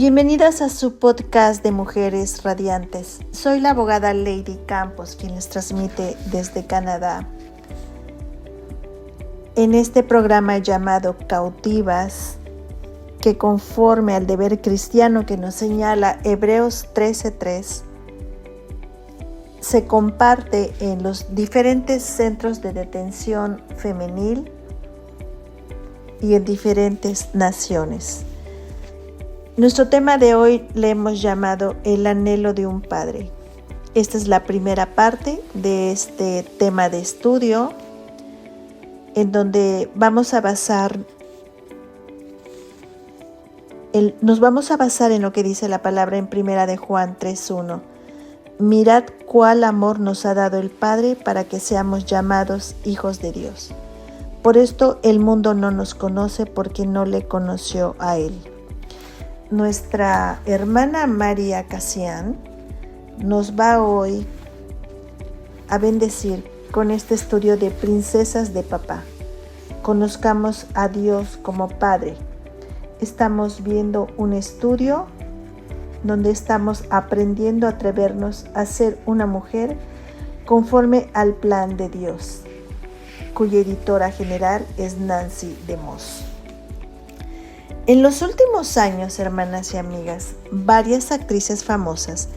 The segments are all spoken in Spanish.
Bienvenidas a su podcast de Mujeres Radiantes. Soy la abogada Lady Campos, quien les transmite desde Canadá. En este programa llamado Cautivas, que conforme al deber cristiano que nos señala Hebreos 13:3, se comparte en los diferentes centros de detención femenil y en diferentes naciones. Nuestro tema de hoy le hemos llamado El anhelo de un padre. Esta es la primera parte de este tema de estudio, en donde nos vamos a basar en lo que dice la palabra en Primera de Juan 3:1. Mirad cuál amor nos ha dado el Padre para que seamos llamados hijos de Dios. Por esto el mundo no nos conoce porque no le conoció a Él. Nuestra hermana María Casian nos va hoy a bendecir con este estudio de Princesas de Papá. Conozcamos a Dios como Padre. Estamos viendo un estudio donde estamos aprendiendo a atrevernos a ser una mujer conforme al plan de Dios, cuya editora general es Nancy DeMoss. En los últimos años, hermanas y amigas, varias actrices famosas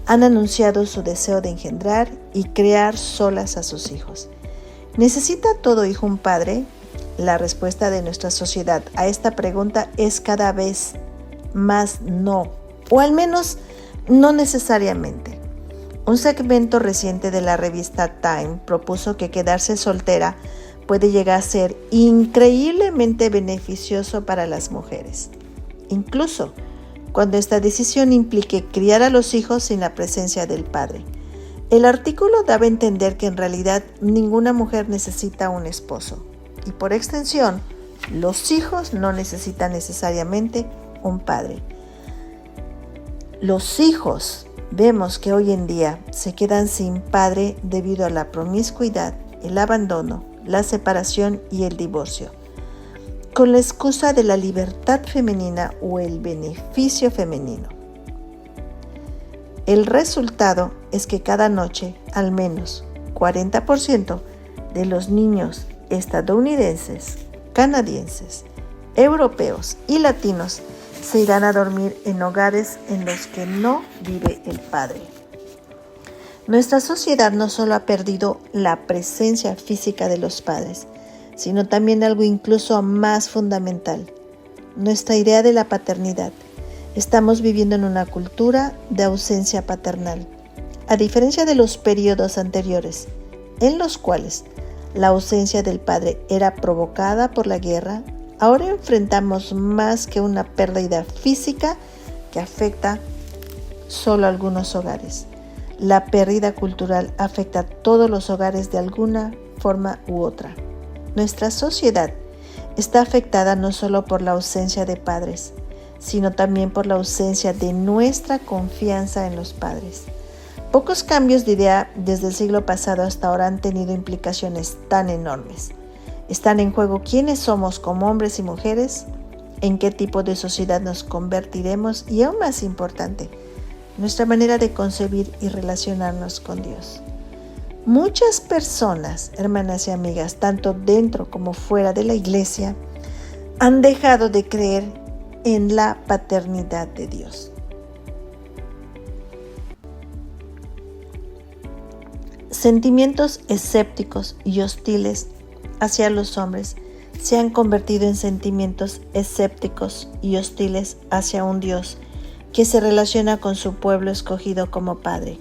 han anunciado su deseo de engendrar y criar solas a sus hijos. ¿Necesita todo hijo un padre? La respuesta de nuestra sociedad a esta pregunta es cada vez más no, o al menos no necesariamente. Un segmento reciente de la revista Time propuso que quedarse soltera puede llegar a ser increíblemente beneficioso para las mujeres, incluso cuando esta decisión implique criar a los hijos sin la presencia del padre. El artículo daba a entender que en realidad ninguna mujer necesita un esposo y por extensión, los hijos no necesitan necesariamente un padre. Los hijos vemos que hoy en día se quedan sin padre debido a la promiscuidad, el abandono, la separación y el divorcio, con la excusa de la libertad femenina o el beneficio femenino. El resultado es que cada noche, al menos 40% de los niños estadounidenses, canadienses, europeos y latinos se irán a dormir en hogares en los que no vive el padre. Nuestra sociedad no solo ha perdido la presencia física de los padres, sino también algo incluso más fundamental, nuestra idea de la paternidad. Estamos viviendo en una cultura de ausencia paternal, a diferencia de los periodos anteriores, en los cuales la ausencia del padre era provocada por la guerra. Ahora enfrentamos más que una pérdida física que afecta solo a algunos hogares. La pérdida cultural afecta a todos los hogares de alguna forma u otra. Nuestra sociedad está afectada no solo por la ausencia de padres, sino también por la ausencia de nuestra confianza en los padres. Pocos cambios de idea desde el siglo pasado hasta ahora han tenido implicaciones tan enormes. Están en juego quiénes somos como hombres y mujeres, en qué tipo de sociedad nos convertiremos y, aún más importante, nuestra manera de concebir y relacionarnos con Dios. Muchas personas, hermanas y amigas, tanto dentro como fuera de la iglesia, han dejado de creer en la paternidad de Dios. Sentimientos escépticos y hostiles hacia los hombres se han convertido en sentimientos escépticos y hostiles hacia un Dios que se relaciona con su pueblo escogido como padre.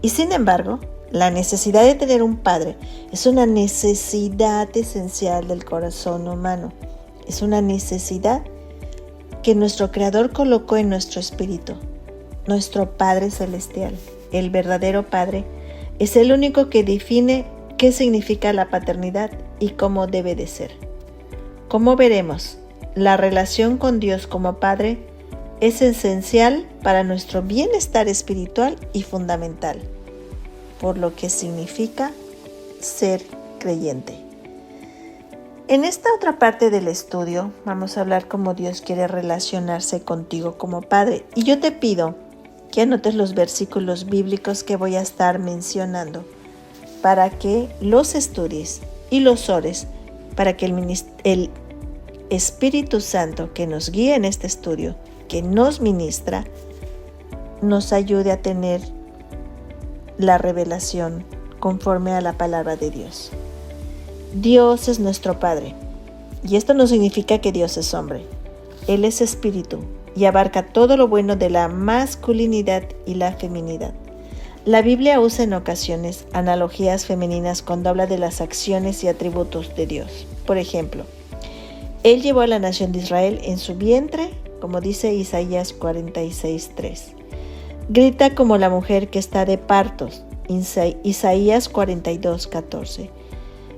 Y sin embargo, la necesidad de tener un padre es una necesidad esencial del corazón humano. Es una necesidad que nuestro Creador colocó en nuestro espíritu. Nuestro Padre Celestial, el verdadero Padre, es el único que define qué significa la paternidad y cómo debe de ser. Como veremos, la relación con Dios como Padre es esencial para nuestro bienestar espiritual y fundamental, por lo que significa ser creyente. En esta otra parte del estudio vamos a hablar cómo Dios quiere relacionarse contigo como Padre. Y yo te pido que anotes los versículos bíblicos que voy a estar mencionando para que los estudies y los ores, para que el Espíritu Santo que nos guía en este estudio, que nos ministra, nos ayude a tener la revelación conforme a la palabra de Dios. Dios es nuestro Padre, y esto no significa que Dios es hombre. Él es espíritu y abarca todo lo bueno de la masculinidad y la feminidad. La Biblia usa en ocasiones analogías femeninas cuando habla de las acciones y atributos de Dios. Por ejemplo, Él llevó a la nación de Israel en su vientre, como dice Isaías 46:3. Grita como la mujer que está de partos, Isaías 42:14.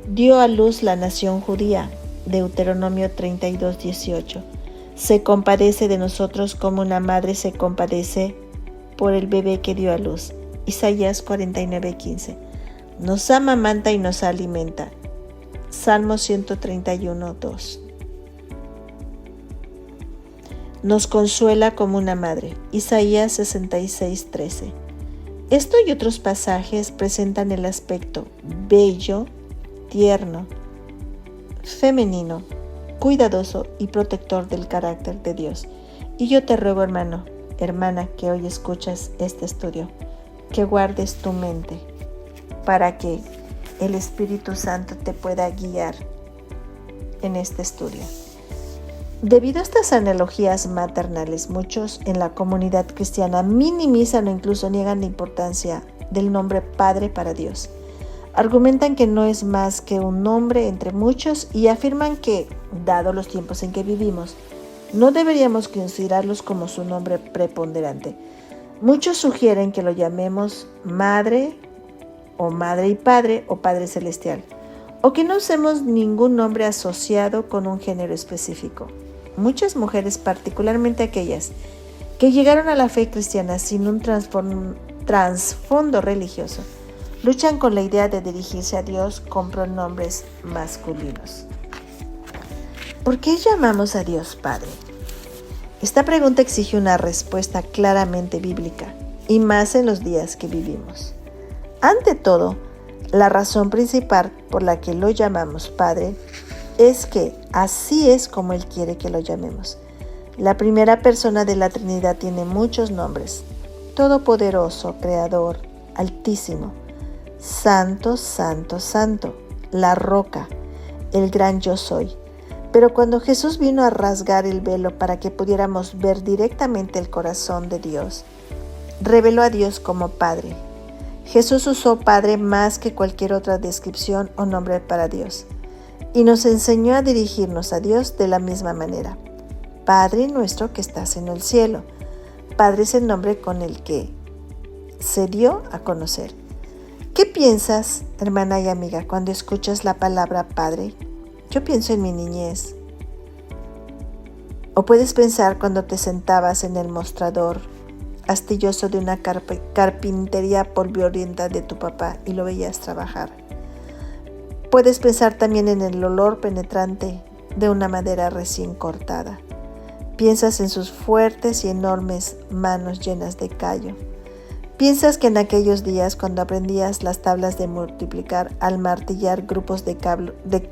Dio a luz la nación judía, Deuteronomio 32:18. Se compadece de nosotros como una madre se compadece por el bebé que dio a luz, Isaías 49:15. Nos amamanta y nos alimenta, Salmo 131:2. Nos consuela como una madre, Isaías 66:13. Esto y otros pasajes presentan el aspecto bello, tierno, femenino, cuidadoso y protector del carácter de Dios. Y yo te ruego, hermano, hermana, que hoy escuchas este estudio, que guardes tu mente para que el Espíritu Santo te pueda guiar en este estudio. Debido a estas analogías maternales, muchos en la comunidad cristiana minimizan o incluso niegan la importancia del nombre Padre para Dios. Argumentan que no es más que un nombre entre muchos y afirman que, dado los tiempos en que vivimos, no deberíamos considerarlos como su nombre preponderante. Muchos sugieren que lo llamemos Madre o Madre y Padre o Padre Celestial, o que no usemos ningún nombre asociado con un género específico. Muchas mujeres, particularmente aquellas que llegaron a la fe cristiana sin un trasfondo religioso, luchan con la idea de dirigirse a Dios con pronombres masculinos. ¿Por qué llamamos a Dios Padre? Esta pregunta exige una respuesta claramente bíblica, y más en los días que vivimos. Ante todo, la razón principal por la que lo llamamos Padre es que así es como Él quiere que lo llamemos. La primera persona de la Trinidad tiene muchos nombres: Todopoderoso, Creador, Altísimo, Santo, Santo, Santo, la Roca, el Gran Yo Soy. Pero cuando Jesús vino a rasgar el velo para que pudiéramos ver directamente el corazón de Dios, reveló a Dios como Padre. Jesús usó Padre más que cualquier otra descripción o nombre para Dios, y nos enseñó a dirigirnos a Dios de la misma manera. Padre nuestro que estás en el cielo. Padre es el nombre con el que se dio a conocer. ¿Qué piensas, hermana y amiga, cuando escuchas la palabra Padre? Yo pienso en mi niñez. O puedes pensar cuando te sentabas en el mostrador astilloso de una carpintería polvorienta de tu papá y lo veías trabajar. Puedes pensar también en el olor penetrante de una madera recién cortada. Piensas en sus fuertes y enormes manos llenas de callo. Piensas que en aquellos días cuando aprendías las tablas de multiplicar al martillar grupos de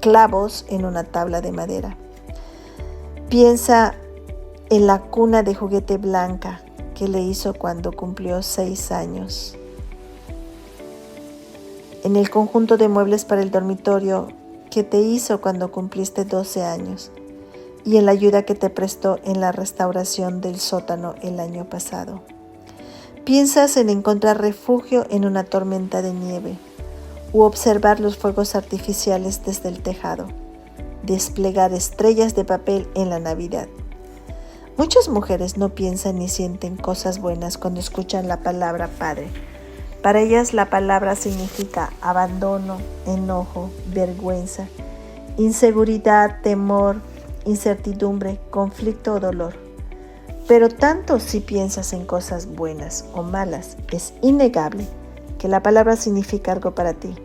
clavos en una tabla de madera. Piensa en la cuna de juguete blanca que le hizo cuando cumplió 6 años. En el conjunto de muebles para el dormitorio que te hizo cuando cumpliste 12 años. Y en la ayuda que te prestó en la restauración del sótano el año pasado. Piensas en encontrar refugio en una tormenta de nieve u observar los fuegos artificiales desde el tejado, desplegar estrellas de papel en la Navidad. Muchas mujeres no piensan ni sienten cosas buenas cuando escuchan la palabra Padre. Para ellas la palabra significa abandono, enojo, vergüenza, inseguridad, temor, incertidumbre, conflicto o dolor. Pero tanto si piensas en cosas buenas o malas, es innegable que la palabra significa algo para ti.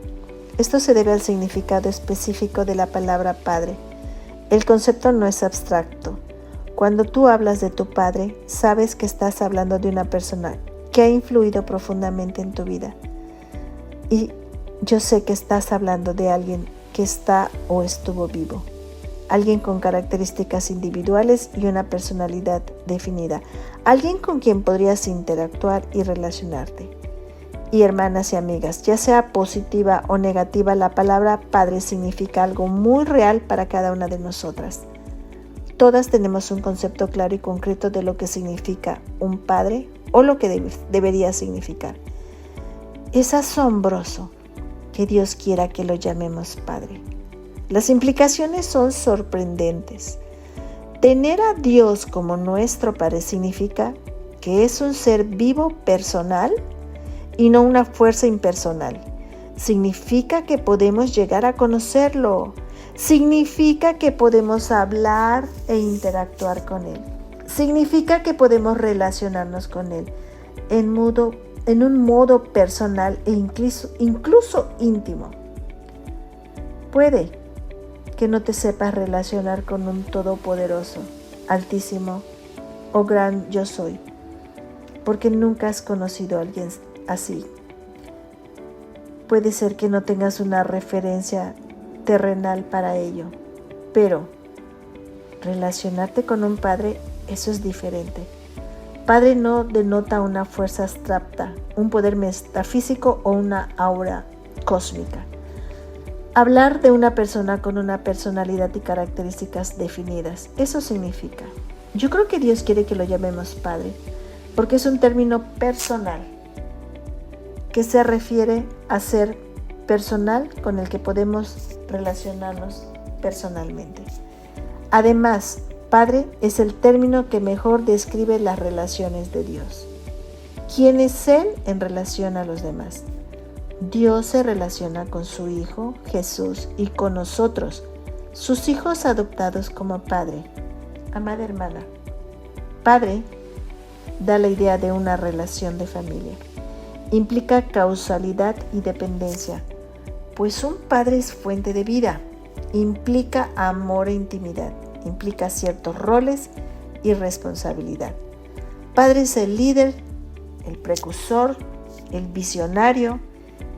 Esto se debe al significado específico de la palabra Padre. El concepto no es abstracto. Cuando tú hablas de tu Padre, sabes que estás hablando de una persona que ha influido profundamente en tu vida. Y yo sé que estás hablando de alguien que está o estuvo vivo. Alguien con características individuales y una personalidad definida. Alguien con quien podrías interactuar y relacionarte. Y hermanas y amigas, ya sea positiva o negativa, la palabra Padre significa algo muy real para cada una de nosotras. Todas tenemos un concepto claro y concreto de lo que significa un padre o lo que debería significar. Es asombroso que Dios quiera que lo llamemos Padre. Las implicaciones son sorprendentes. Tener a Dios como nuestro Padre significa que es un ser vivo personal y no una fuerza impersonal. Significa que podemos llegar a conocerlo. Significa que podemos hablar e interactuar con Él. Significa que podemos relacionarnos con Él en un modo personal e incluso íntimo. Puede que no te sepas relacionar con un todopoderoso, altísimo o gran yo soy, porque nunca has conocido a alguien así. Puede ser que no tengas una referencia terrenal para ello, pero relacionarte con un Padre, eso es diferente. Padre no denota una fuerza abstracta, un poder metafísico o una aura cósmica. Hablar de una persona con una personalidad y características definidas, eso significa. Yo creo que Dios quiere que lo llamemos Padre, porque es un término personal, que se refiere a ser personal con el que podemos relacionarnos personalmente. Además, Padre es el término que mejor describe las relaciones de Dios. ¿Quién es Él en relación a los demás? Dios se relaciona con su Hijo, Jesús, y con nosotros, sus hijos adoptados como Padre. Amada hermana, Padre da la idea de una relación de familia. Implica causalidad y dependencia, pues un padre es fuente de vida. Implica amor e intimidad. Implica ciertos roles y responsabilidad. Padre es el líder, el precursor, el visionario,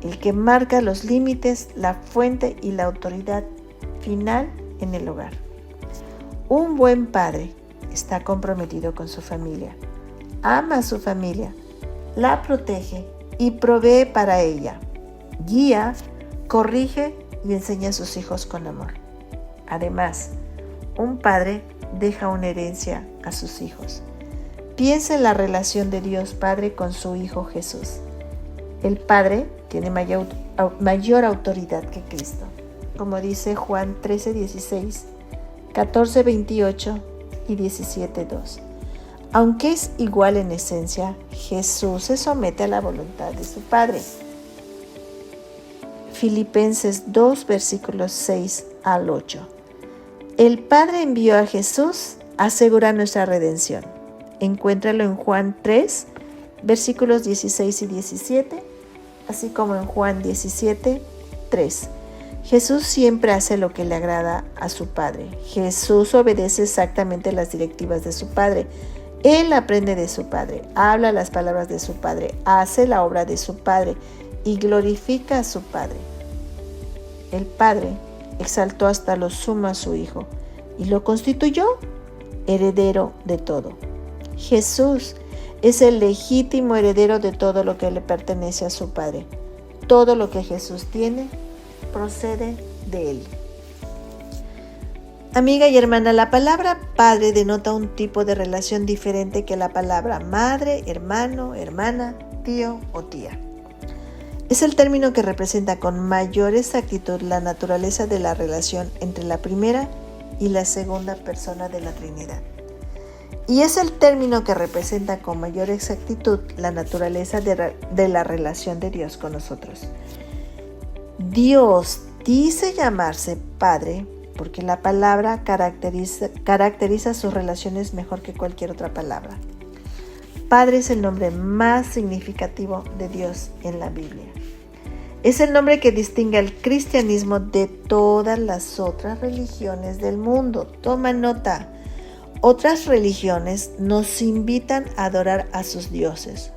el que marca los límites, la fuente y la autoridad final en el hogar. Un buen padre está comprometido con su familia, ama a su familia, la protege y provee para ella, guía, corrige y enseña a sus hijos con amor. Además, un padre deja una herencia a sus hijos. Piensa en la relación de Dios Padre con su Hijo Jesús. El Padre tiene mayor autoridad que Cristo, como dice Juan 13:16, 14:28 y 17:2. Aunque es igual en esencia, Jesús se somete a la voluntad de su Padre. Filipenses 2, versículos 6 al 8. El Padre envió a Jesús a asegurar nuestra redención. Encuéntralo en Juan 3, versículos 16 y 17, así como en Juan 17, 3. Jesús siempre hace lo que le agrada a su Padre. Jesús obedece exactamente las directivas de su Padre. Él aprende de su Padre, habla las palabras de su Padre, hace la obra de su Padre y glorifica a su Padre. El Padre exaltó hasta lo sumo a su Hijo y lo constituyó heredero de todo. Jesús es el legítimo heredero de todo lo que le pertenece a su Padre. Todo lo que Jesús tiene procede de Él. Amiga y hermana, la palabra padre denota un tipo de relación diferente que la palabra madre, hermano, hermana, tío o tía. Es el término que representa con mayor exactitud la naturaleza de la relación entre la primera y la segunda persona de la Trinidad. Y es el término que representa con mayor exactitud la naturaleza de la relación de Dios con nosotros. Dios dice llamarse Padre porque la palabra caracteriza sus relaciones mejor que cualquier otra palabra. Padre es el nombre más significativo de Dios en la Biblia. Es el nombre que distingue al cristianismo de todas las otras religiones del mundo. Toma nota. Otras religiones nos invitan a adorar a sus dioses,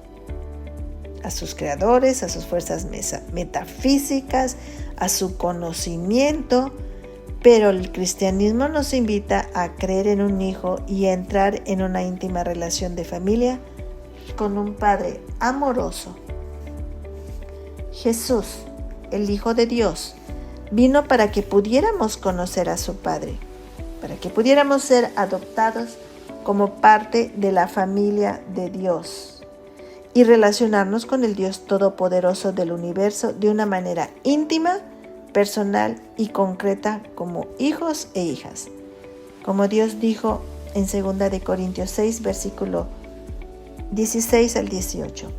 a sus creadores, a sus fuerzas metafísicas, a su conocimiento, pero el cristianismo nos invita a creer en un hijo y a entrar en una íntima relación de familia con un Padre amoroso. Jesús, el Hijo de Dios, vino para que pudiéramos conocer a su Padre, para que pudiéramos ser adoptados como parte de la familia de Dios y relacionarnos con el Dios Todopoderoso del universo de una manera íntima, personal y concreta como hijos e hijas. Como Dios dijo en 2 Corintios 6, versículo 16 al 18,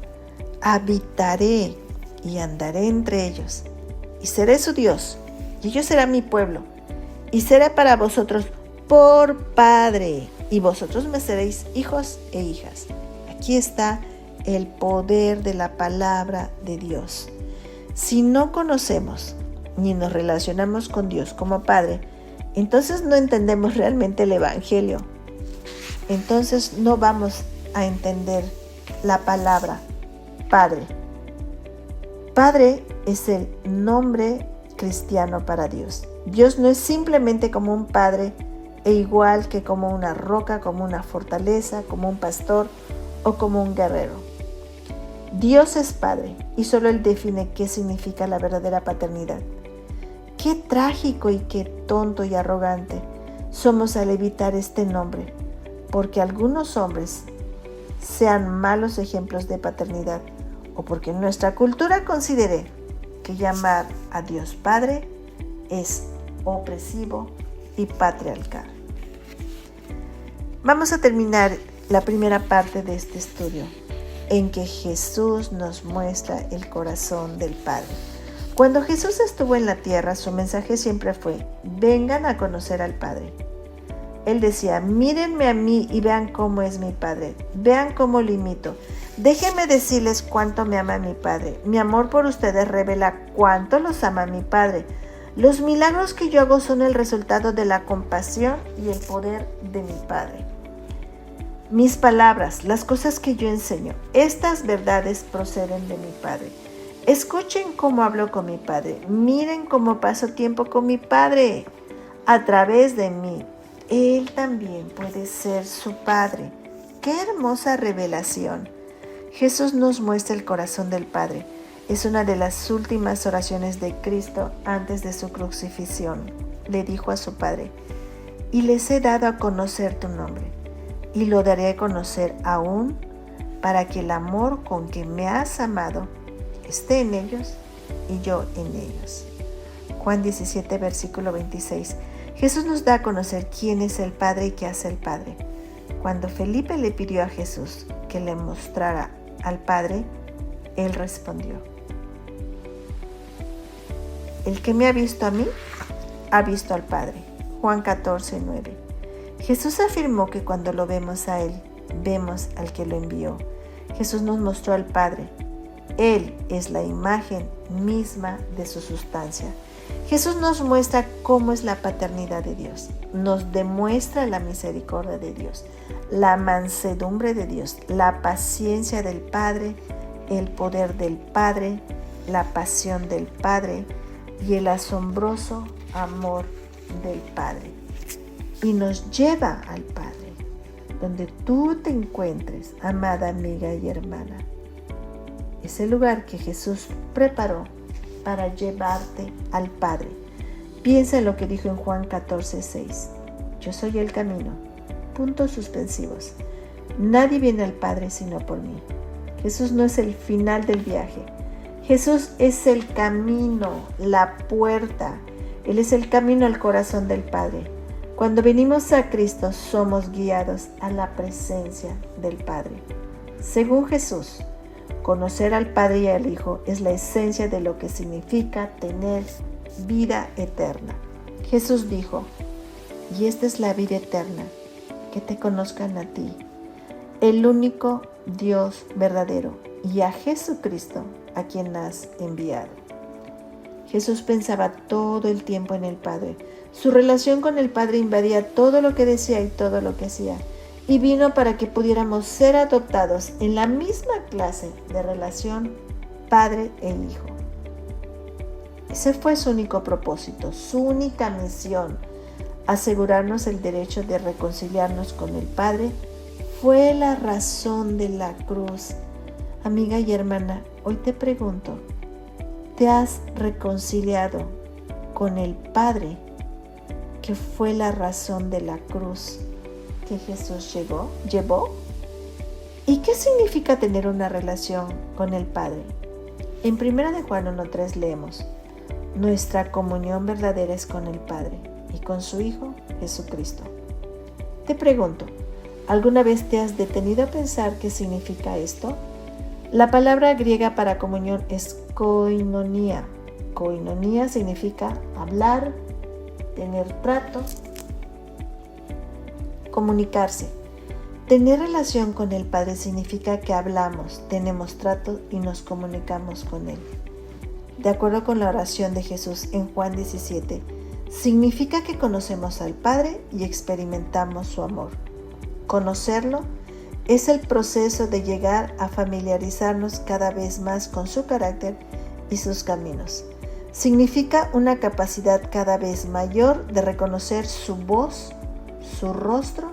habitaré y andaré entre ellos, y seré su Dios, y ellos serán mi pueblo, y seré para vosotros por Padre, y vosotros me seréis hijos e hijas. Aquí está el poder de la palabra de Dios. Si no conocemos ni nos relacionamos con Dios como Padre, entonces no entendemos realmente el Evangelio. Entonces no vamos a entender la palabra Padre. Padre es el nombre cristiano para Dios. Dios no es simplemente como un padre e igual que como una roca, como una fortaleza, como un pastor o como un guerrero. Dios es Padre y solo Él define qué significa la verdadera paternidad. Qué trágico y qué tonto y arrogante somos al evitar este nombre, porque algunos hombres sean malos ejemplos de paternidad o porque nuestra cultura considere que llamar a Dios Padre es opresivo y patriarcal. Vamos a terminar la primera parte de este estudio en que Jesús nos muestra el corazón del Padre. Cuando Jesús estuvo en la tierra, su mensaje siempre fue: vengan a conocer al Padre. Él decía: mírenme a mí y vean cómo es mi Padre, vean cómo lo imito. Déjenme decirles cuánto me ama mi Padre. Mi amor por ustedes revela cuánto los ama mi Padre. Los milagros que yo hago son el resultado de la compasión y el poder de mi Padre. Mis palabras, las cosas que yo enseño, estas verdades proceden de mi Padre. Escuchen cómo hablo con mi Padre. Miren cómo paso tiempo con mi Padre. A través de mí, Él también puede ser su Padre. ¡Qué hermosa revelación! Jesús nos muestra el corazón del Padre. Es una de las últimas oraciones de Cristo antes de su crucifixión. Le dijo a su Padre: y les he dado a conocer tu nombre, y lo daré a conocer aún, para que el amor con que me has amado esté en ellos y yo en ellos. Juan 17, versículo 26. Jesús nos da a conocer quién es el Padre y qué hace el Padre. Cuando Felipe le pidió a Jesús que le mostrara al Padre, Él respondió: el que me ha visto a mí, ha visto al Padre. Juan 14, 9. Jesús afirmó que cuando lo vemos a Él, vemos al que lo envió. Jesús nos mostró al Padre. Él es la imagen misma de su sustancia. Jesús nos muestra cómo es la paternidad de Dios. Nos demuestra la misericordia de Dios, la mansedumbre de Dios, la paciencia del Padre, el poder del Padre, la pasión del Padre y el asombroso amor del Padre. Y nos lleva al Padre, donde tú te encuentres, amada amiga y hermana. Es el lugar que Jesús preparó para llevarte al Padre. Piensa en lo que dijo en Juan 14, 6. Yo soy el camino. Puntos suspensivos. Nadie viene al Padre sino por mí. Jesús no es el final del viaje. Jesús es el camino, la puerta. Él es el camino al corazón del Padre. Cuando venimos a Cristo, somos guiados a la presencia del Padre. Según Jesús, conocer al Padre y al Hijo es la esencia de lo que significa tener vida eterna. Jesús dijo: y esta es la vida eterna, que te conozcan a ti, el único Dios verdadero, y a Jesucristo, a quien has enviado. Jesús pensaba todo el tiempo en el Padre. Su relación con el Padre invadía todo lo que decía y todo lo que hacía. Y vino para que pudiéramos ser adoptados en la misma clase de relación Padre e Hijo. Ese fue su único propósito, su única misión. Asegurarnos el derecho de reconciliarnos con el Padre fue la razón de la cruz. Amiga y hermana, hoy te pregunto, ¿te has reconciliado con el Padre, que fue la razón de la cruz que Jesús llevó? ¿Y qué significa tener una relación con el Padre? En 1 de Juan 1:3 leemos: nuestra comunión verdadera es con el Padre y con su Hijo Jesucristo. Te pregunto, ¿alguna vez te has detenido a pensar qué significa esto? La palabra griega para comunión es koinonia. Koinonia significa hablar, tener trato, comunicarse. Tener relación con el Padre significa que hablamos, tenemos trato y nos comunicamos con Él. De acuerdo con la oración de Jesús en Juan 17, significa que conocemos al Padre y experimentamos su amor. Conocerlo es el proceso de llegar a familiarizarnos cada vez más con su carácter y sus caminos. Significa una capacidad cada vez mayor de reconocer su voz, su rostro,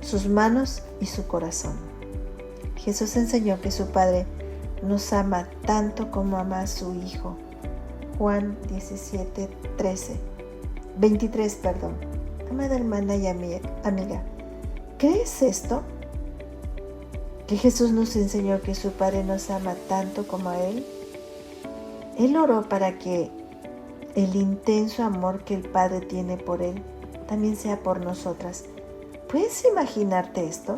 sus manos y su corazón. Jesús enseñó que su Padre nos ama tanto como ama a su Hijo. Juan 23. Amada hermana y amiga, ¿crees esto? ¿Que Jesús nos enseñó que su Padre nos ama tanto como a Él? Él oró para que el intenso amor que el Padre tiene por Él también sea por nosotras. ¿Puedes imaginarte esto?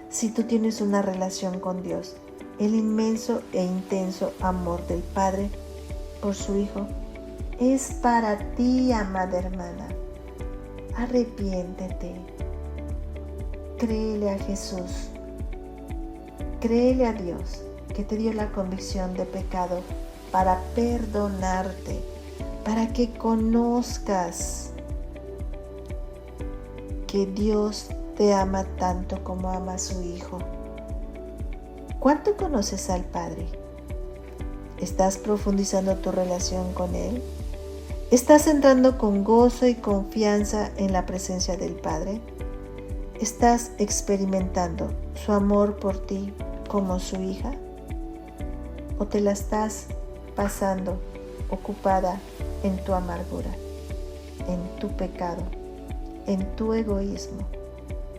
Si tú tienes una relación con Dios, el inmenso e intenso amor del Padre por su Hijo es para ti, amada hermana. Arrepiéntete. Créele a Jesús. Créele a Dios que te dio la convicción de pecado para perdonarte, para que conozcas que Dios te ama tanto como ama a su Hijo. ¿Cuánto conoces al Padre? ¿Estás profundizando tu relación con Él? ¿Estás entrando con gozo y confianza en la presencia del Padre? ¿Estás experimentando su amor por ti como su hija? ¿O te la estás pasando ocupada en tu amargura, en tu pecado, en tu egoísmo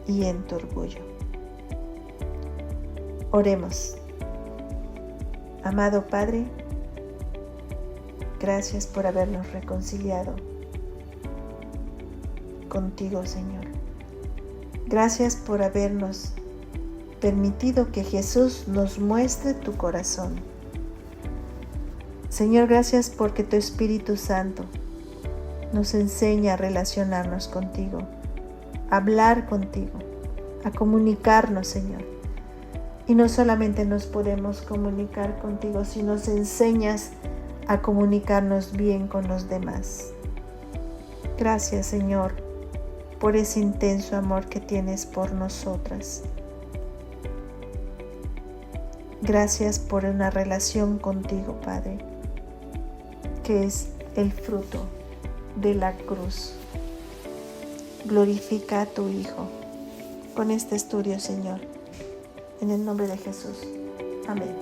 y en tu orgullo? Oremos. Amado Padre, gracias por habernos reconciliado contigo, Señor. Gracias por habernos permitido que Jesús nos muestre tu corazón. Señor, gracias porque tu Espíritu Santo nos enseña a relacionarnos contigo, a hablar contigo, a comunicarnos, Señor. Y no solamente nos podemos comunicar contigo, sino nos enseñas a comunicarnos bien con los demás. Gracias, Señor, por ese intenso amor que tienes por nosotras. Gracias por una relación contigo, Padre, que es el fruto de la cruz. Glorifica a tu Hijo con este estudio, Señor. En el nombre de Jesús. Amén.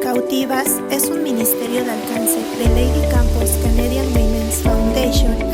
Cautivas es un ministerio de alcance de Lady Campos Canadian Women's Foundation,